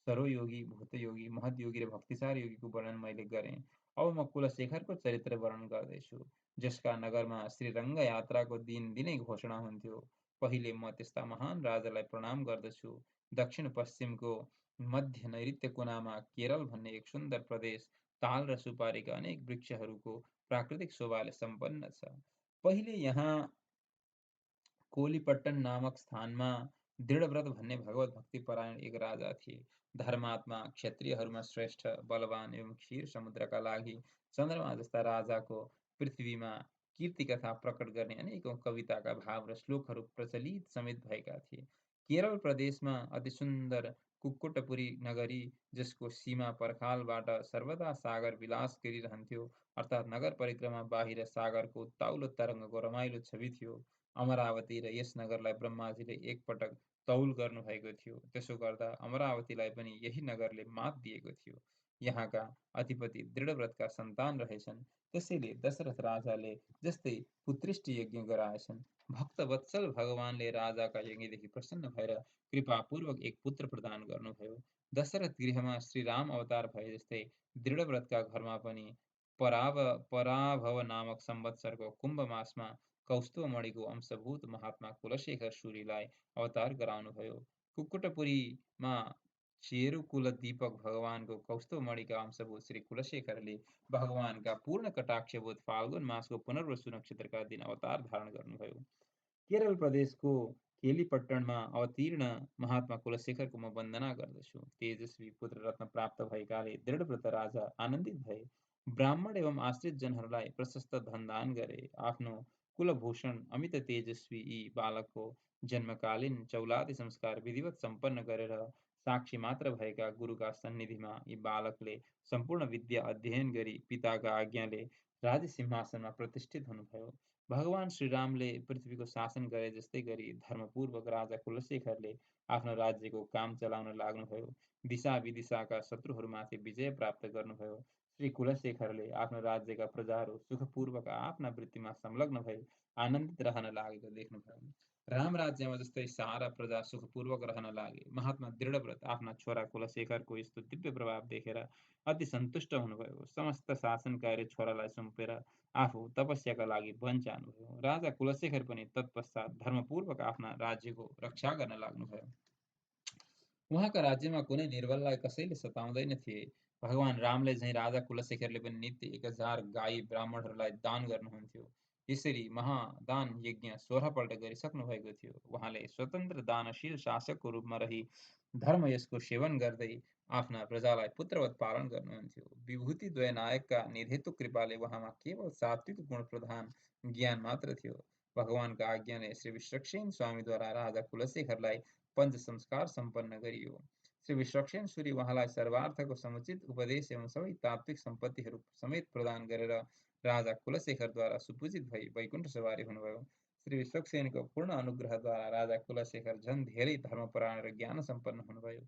सरोयोगी, भूतयोगी, महतयोगी र भक्तिसार योगीको वर्णन मैले गरेँ। अब म कुलशेखरको चरित्र वर्णन गर्दैछु, जसका नगरमा श्रीरङ्ग यात्राको दिनै घोषणा हुन्थ्यो। पहिले म त्यस्ता महान राजालाई प्रणाम गर्दछु। दक्षिण पश्चिमको मध्य नैऋत्य कुनामा केरल भन्ने एक सुन्दर प्रदेश ताल र सुपारीका अनेक वृक्षहरूको प्राकृतिक शोभाले सम्पन्न छ। पहिले यहाँ कोलीपट्टन नामक स्थानमा दृढव्रत भन्ने भगवत भक्तिपरायण एक राजा थिए। धर्मात्मा, क्षत्रियहरूमा श्रेष्ठ, बलवान एवं क्षीर समुद्रका लागि चन्द्रमा जस्ता राजाको पृथ्वीमा कीर्ति कथा प्रकट गर्ने अनेकौँ कविताका भाव र श्लोकहरू प्रचलित समेत भएका थिए। केरल प्रदेशमा अति सुन्दर कुक्कुटपुरी नगरी, जसको सीमा पर्खालबाट सर्वदा सागर विलास गरिरहन्थ्यो, अर्थात् नगर परिक्रमा बाहिर सागरको उत्ताउलो तरङ्गको रमाइलो छवि थियो। अमरावती र यस नगरलाई ब्रह्माजीले एकपटक तौल गर्नुभएको थियो। त्यसो गर्दा अमरावतीलाई पनि यही नगरले मात दिएको थियो। यहाँका अधिपति दृढव्रतका सन्तान रहेछन्। त्यसैले दशरथ राजाले जस्तै पुत्रेष्टि यज्ञ गराएछन्। भक्तवत्सल भगवानले राजाका यज्ञदेखि प्रसन्न भएर कृपापूर्वक एक पुत्र प्रदान गर्नुभयो। दशरथ गृहमा श्रीराम अवतार भए जस्तै दृढव्रतका घरमा पनि पराभव नामक संवत्सरको कुम्भ मासमा कौस्तुभमणिको अंशभूत महात्मा कुलशेखर सूरीलाई अवतार गराउनुभयो। कुक्कुटपुरीमा चेरुकुल दीपक भगवानको कौस्तुभमणिका अंशभूत श्री कुलशेखरले भगवानका पूर्ण कटाक्षबोध फाल्गुन मासको पुनर्वसु नक्षत्रका दिन अवतार धारण गर्नुभयो। केरल प्रदेशको केलीपट्टनमा अवतीर्ण महात्मा कुलशेखरको म वन्दना गर्दछु। तेजस्वी पुत्र रत्न प्राप्त भएकाले दृढव्रत राजा आनन्दित भए। ब्राह्मण एवं आश्रित जनहरूलाई प्रशस्त धनदान गरे। आफ्नो कुलभूषण अमित तेजस्वी यी बालकको जन्मकालीन चौलादी संस्कार विधिवत सम्पन्न गरेर साक्षी मात्र भएका गुरुका सन्निधिमा यी बालकले सम्पूर्ण विद्या अध्ययन गरी पिताका आज्ञाले राज्य सिंहासनमा प्रतिष्ठित हुनुभयो। भगवान श्रीरामले पृथ्वीको शासन गरे जस्तै गरी धर्मपूर्वक राजा कुलशेखरले आफ्नो राज्यको काम चलाउन लाग्नुभयो। दिशा विदिशाका शत्रुहरूमाथि विजय प्राप्त गर्नुभयो। श्री कुलशेखरले आफ्नो राज्यका प्रजाहरू सुखपूर्वक आफ्ना वृत्तिमा संलग्न भई आनन्दित रहन लागेको देख्नुभयो। राम राज्यमा जस्तै सारा प्रजा सुखपूर्वक रहन लागे। महात्मा दृढव्रत आफ्ना छोरा कुलशेखरको यस्तो दिव्य प्रभाव देखेर अति सन्तुष्ट हुनुभयो। समस्त शासन कार्य छोरालाई सुम्पेर आफू तपस्याका लागि वन जानुभयो। राजा कुलशेखर पनि तत्पश्चात धर्मपूर्वक आफ्ना राज्यको रक्षा गर्न लाग्नुभयो। उहाँका राज्यमा कुनै निर्बललाई कसैले सताउँदैन थिए। भगवान रामले झैँ राजा कुलशेखरले पनि नित्य 1000 गाई ब्राह्मणहरूलाई दान गर्नुहुन्थ्यो। यसरी महादान यज्ञ 16 पल्ट गरिसक्नु भएको थियो। उहाँले स्वतन्त्र दानशील शासकको रूपमा रही धर्म यसको सेवन गर्दै आफ्ना प्रजालाई पुत्रवत पालन गर्नुहुन्थ्यो। विभूति द्वयनायकका निर्हेतुक कृपाले उहाँमा केवल सात्विक गुण प्रधान ज्ञान मात्र थियो। भगवानका आज्ञाले श्री विश्वक्सेन स्वामीद्वारा राजा कुलशेखरलाई पञ्च संस्कार सम्पन्न गरियो। श्री विश्वक्सेन सूरी उहाँलाई सर्वार्थको समुचित उपदेश एवं सबै तात्विक सम्पत्तिहरू समेत प्रदान गरेर राजा कुलशेखरद्वारा सुपूजित भई वैकुण्ठ सवारी हुनुभयो। श्री विश्वक्सेनको पूर्ण अनुग्रहद्वारा राजा कुलशेखर झन् धेरै धर्मपरायण र ज्ञान सम्पन्न हुनुभयो।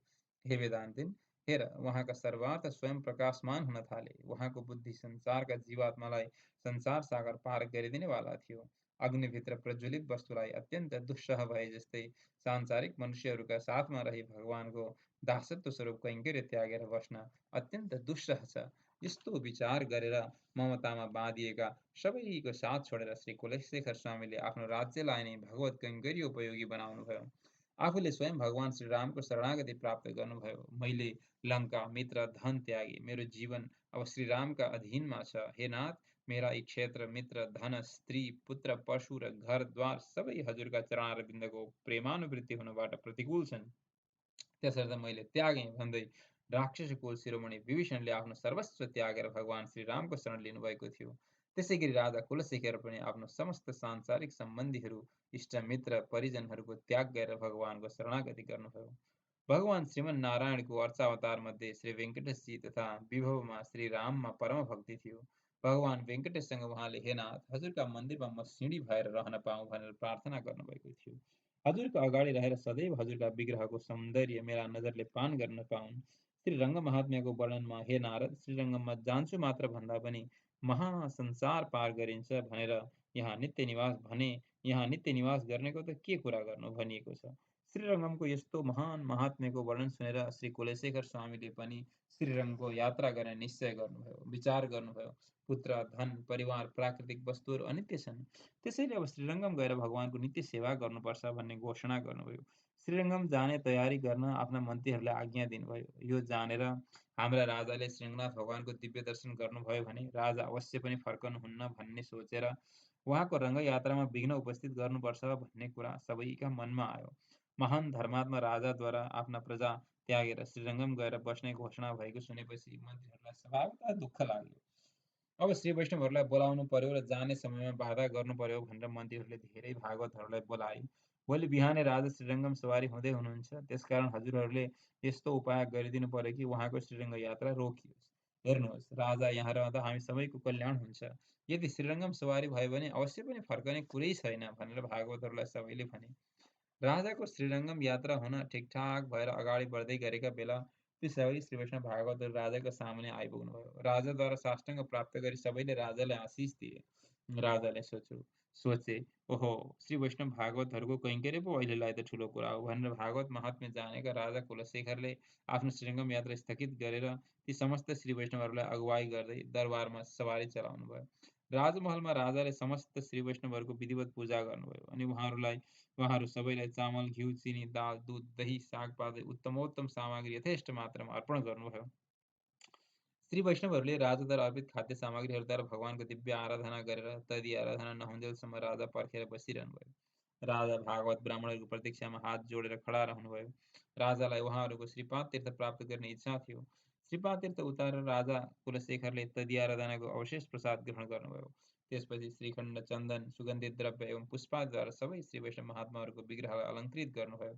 हे वेदान्तिन, हेर उहाँका सर्वार्थ स्वयं प्रकाशमान हुन थाले। उहाँको बुद्धि संसारका जीवात्मालाई संसार सागर पार गरिदिनेवाला थियो। अग्निभित्र प्रज्वलित वस्तुलाई अत्यन्त दुस्सह भए जस्तै सांसारिक मनुष्यहरूका साथमा रही भगवानको दासत्व स्वरूप कैङ्कर्य त्यागेर बस्न अत्यन्त दुस्सह छ। यस्तो विचार गरेर ममतामा बाँधिएका सबैको साथ छोडेर श्री कुलशेखर स्वामीले आफ्नो राज्यलाई नै भगवत कैङ्कर्योपयोगी बनाउनुभयो। आफूले स्वयं भगवान श्रीरामको शरणागति प्राप्त गर्नुभयो। मैले लङ्का मित्र धन त्यागे, मेरो जीवन अब श्रीरामका अधीनमा छ। हे नाथ, मेरा यी क्षेत्र मित्र धन स्त्री पुत्र पशु र घरद्वार सबै हजुरका चरणारविन्दको प्रेमानुवृत्ति हुनबाट प्रतिकूल छन्। त्यसर्थ मैले त्यागेँ भन्दै राक्षस कुल शिरोमणि विभीषणले आफ्नो सर्वस्व त्यागेर भगवान श्रीरामको शरण लिनुभएको थियो। त्यसै गरी राजा कुलशेखर पनि आफ्नो समस्त सांसारिक सम्बन्धीहरू इष्टमित्र परिजनहरूको त्याग गरेर भगवानको शरणागति गर्नुभयो। भगवान श्रीमन नारायणको अर्चावतार मध्ये श्री वेङ्कटेशजी तथा विभवमा श्री राममा परम भक्ति थियो। भगवान वेङ्कटेशसँग उहाँले हे नाथ, हजुरका मन्दिरमा म सिँढी भएर रहन पाऊँ भनेर प्रार्थना गर्नुभएको थियो। हजुरका अगाडि रहेर सदैव हजुरका विग्रहको सौन्दर्य मेरा नजरले पान गर्न पाउन्। श्री रङ्ग महात्म्यको वर्णनमा हे नारद, श्रीरङ्गममा जान्छु मात्र भन्दा पनि महासंसार पार गरिन्छ भनेर यहाँ नित्य निवास गर्नेको त के कुरा गर्नु भनिएको छ। श्रीरङ्गमको यस्तो महान महात्म्यको वर्णन सुनेर श्री कुलशेखर स्वामीले पनि श्रीरङ्गको यात्रा गर्ने निश्चय गर्नुभयो। विचार गर्नुभयो, पुत्र धन परिवार प्राकृतिक वस्तुहरू अनित्य छन्। त्यसैले अब श्रीरङ्गम गएर भगवानको नित्य सेवा गर्नुपर्छ भन्ने घोषणा गर्नुभयो। श्रीरङ्गम जाने तयारी गर्न आफ्ना मन्त्रीहरूलाई आज्ञा दिनुभयो। यो जानेर हाम्रा राजाले श्रीरङ्गनाथ भगवानको दिव्य दर्शन गर्नुभयो भने राजा अवश्य पनि फर्कनुहुन्न भन्ने सोचेर उहाँको रङ्गयात्रामा विघ्न उपस्थित गर्नुपर्छ भन्ने कुरा सबैका मनमा आयो। महान धर्मात्मा राजाद्वारा आफ्ना प्रजा त्यागेर श्रीरङ्गम गएर बस्ने घोषणा भएको सुनेपछि मन्त्रीहरूलाई स्वभावतः दुःख लाग्यो। अब श्री वैष्णवहरूलाई बोलाउनु पर्यो र जाने समयमा बाधा गर्नु पर्यो भनेर मन्त्रीहरूले धेरै भागवतहरूलाई बोलाए। भोलि बिहानै राजा श्रीरङ्गम सवारी हुँदै हुनुहुन्छ, त्यसकारण हजुरहरूले यस्तो उपाय गरिदिनु पर्यो कि उहाँको श्रीरङ्ग यात्रा रोकियोस्। हेर्नुहोस्, राजा यहाँ रहँदा हामी सबैको कल्याण हुन्छ। यदि श्रीरङ्गम सवारी भयो भने अवश्य पनि फर्कने कुरै छैन भनेर भागवतहरूलाई सबैले भने। राजाको श्रीरङ्गम यात्रा हुन ठिकठाक भएर अगाडि बढ्दै गरेका बेला ती सबै श्री वैष्णव भागवत राजाको सामुन्ने आइपुग्नुभयो। राजाद्वारा साष्टाङ्ग प्राप्त गरी सबैले राजालाई आशिष दिए। राजाले सोचे, ओहो, श्री वैष्णव भागवतहरूको कैङ्कर्य पो अहिलेलाई त ठुलो कुरा हो भनेर भागवत महात्म्य जानेका राजा कुलशेखरले आफ्नो श्रीरङ्गम यात्रा स्थगित गरेर ती समस्त श्री वैष्णवहरूलाई अगुवाई गर्दै दरबारमा सवारी चलाउनु भयो। राजमहलमा राजाले समस्त श्री वैष्णवहरूको विधिवत पूजा गर्नुभयो अनि उहाँहरू सबैलाई चामल, घिउ, चिनी, दाल, दुध, दही, सागपात, उत्तमोत्तम सामग्री यथेष्ट मात्रामा अर्पण गर्नुभयो। श्री वैष्णवहरूले राजाद्वारा अर्पित खाद्य सामग्रीहरूद्वारा भगवानको दिव्य आराधना गरेर तदि आराधना नहुन्जेलसम्म राजा पर्खेर बसिरहनुभयो। राजा भागवत ब्राह्मणहरूको प्रतीक्षामा हात जोडेर खडा रहनुभयो। राजालाई उहाँहरूको श्रीपाद तीर्थ प्राप्त गर्ने इच्छा थियो। श्रीपाद तीर्थ उतारेर राजा कुलशेखरले तदि आराधनाको अवशेष प्रसाद ग्रहण गर्नुभयो। त्यसपछि श्रीखण्ड, चन्दन, सुगन्धित द्रव्य एवं पुष्पाद्वारा सबै श्री वैष्णव महात्माहरूको विग्रहलाई अलङ्कृत गर्नुभयो।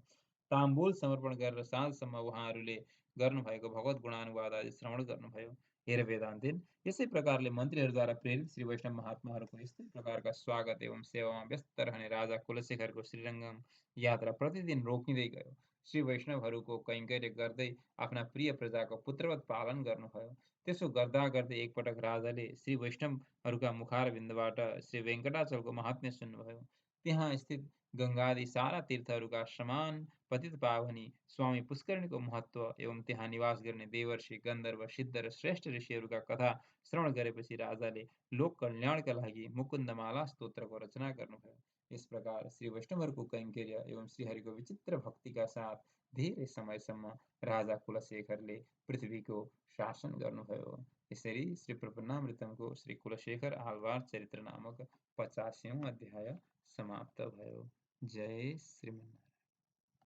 ताम्बूल समर्पण गरेर साँझसम्म उहाँहरूले गर्नुभएको भगवत गुणानुवाद आदि श्रवण गर्नुभयो। हेर वेदान्तिन, यसै प्रकारले मन्त्रीहरूद्वारा प्रेरित श्री वैष्णव महात्माहरूको यस्तै प्रकारका स्वागत एवं सेवामा व्यस्त रहने राजा कुलशेखरको श्रीरङ्गम यात्रा प्रतिदिन रोकिँदै गयो। श्री वैष्णवहरूको कैङ्कर्य गर्दै आफ्ना प्रिय प्रजाको पुत्रवत पालन गर्नुभयो। त्यसो गर्दा गर्दै एकपटक राजाले श्री वैष्णवहरूका मुखारविन्दबाट श्री वेङ्कटाचलको महात्म्य सुन्नुभयो। त्यहाँ स्थित गङ्गादि सारा तीर्थहरूका समान पतित पावनी स्वामी पुष्करिणीको महत्त्व एवं त्यहाँ निवास गर्ने देवर्षि, गन्धर्व, सिद्ध र श्रेष्ठ ऋषिहरूका कथा श्रवण गरेपछि राजाले लोक कल्याणका लागि मुकुन्दमाला स्तोत्रको रचना गर्नुभयो। यस प्रकार श्री वैष्णवहरूको कैङ्कर्य एवं श्रीहरिको विचित्र भक्तिका साथ धेरै समयसम्म राजा कुलशेखरले पृथ्वीको शासन गर्नुभयो। यसरी श्री प्रपन्नामृतमको श्री कुलशेखर आलवार चरित्र नामक 50औं अध्याय समाप्त भयो। जय श्रीमन्